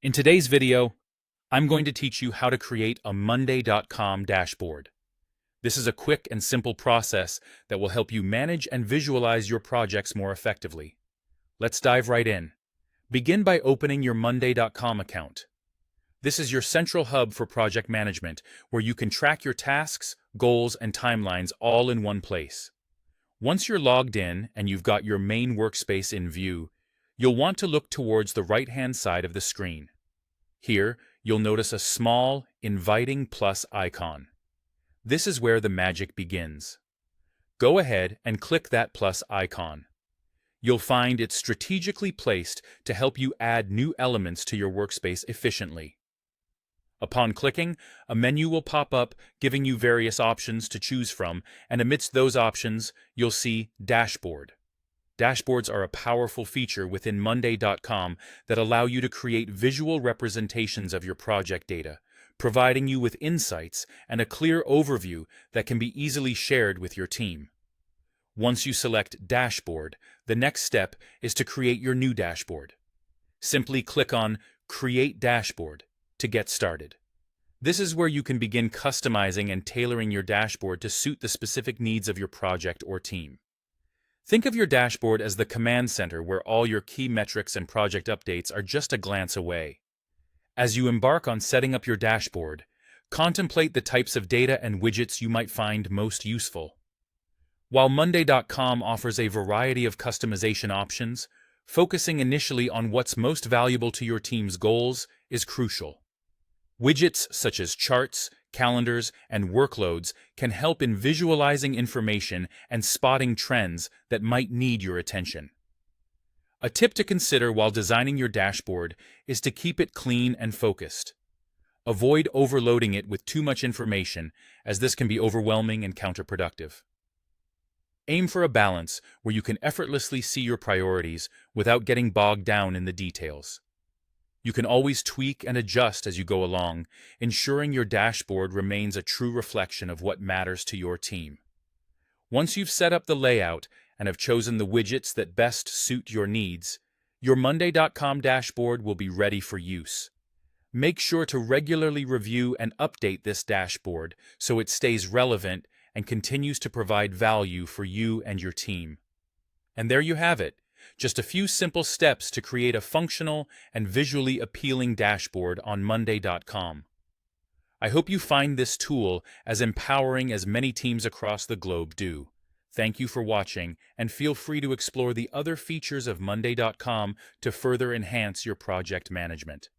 In today's video, I'm going to teach you how to create a Monday.com dashboard. This is a quick and simple process that will help you manage and visualize your projects more effectively. Let's dive right in. Begin by opening your Monday.com account. This is your central hub for project management, where you can track your tasks, goals, and timelines all in one place. Once you're logged in and you've got your main workspace in view, you'll want to look towards the right-hand side of the screen. Here, you'll notice a small, inviting plus icon. This is where the magic begins. Go ahead and click that plus icon. You'll find it's strategically placed to help you add new elements to your workspace efficiently. Upon clicking, a menu will pop up giving you various options to choose from, and amidst those options, you'll see Dashboard. Dashboards are a powerful feature within Monday.com that allow you to create visual representations of your project data, providing you with insights and a clear overview that can be easily shared with your team. Once you select Dashboard, the next step is to create your new dashboard. Simply click on Create Dashboard to get started. This is where you can begin customizing and tailoring your dashboard to suit the specific needs of your project or team. Think of your dashboard as the command center where all your key metrics and project updates are just a glance away. As you embark on setting up your dashboard, contemplate the types of data and widgets you might find most useful. While Monday.com offers a variety of customization options, focusing initially on what's most valuable to your team's goals is crucial. Widgets such as charts, calendars, and workloads can help in visualizing information and spotting trends that might need your attention. A tip to consider while designing your dashboard is to keep it clean and focused. Avoid overloading it with too much information, as this can be overwhelming and counterproductive. Aim for a balance where you can effortlessly see your priorities without getting bogged down in the details. You can always tweak and adjust as you go along, ensuring your dashboard remains a true reflection of what matters to your team. Once you've set up the layout and have chosen the widgets that best suit your needs, your Monday.com dashboard will be ready for use. Make sure to regularly review and update this dashboard so it stays relevant and continues to provide value for you and your team. And there you have it. Just a few simple steps to create a functional and visually appealing dashboard on Monday.com. I hope you find this tool as empowering as many teams across the globe do. Thank you for watching, and feel free to explore the other features of Monday.com to further enhance your project management.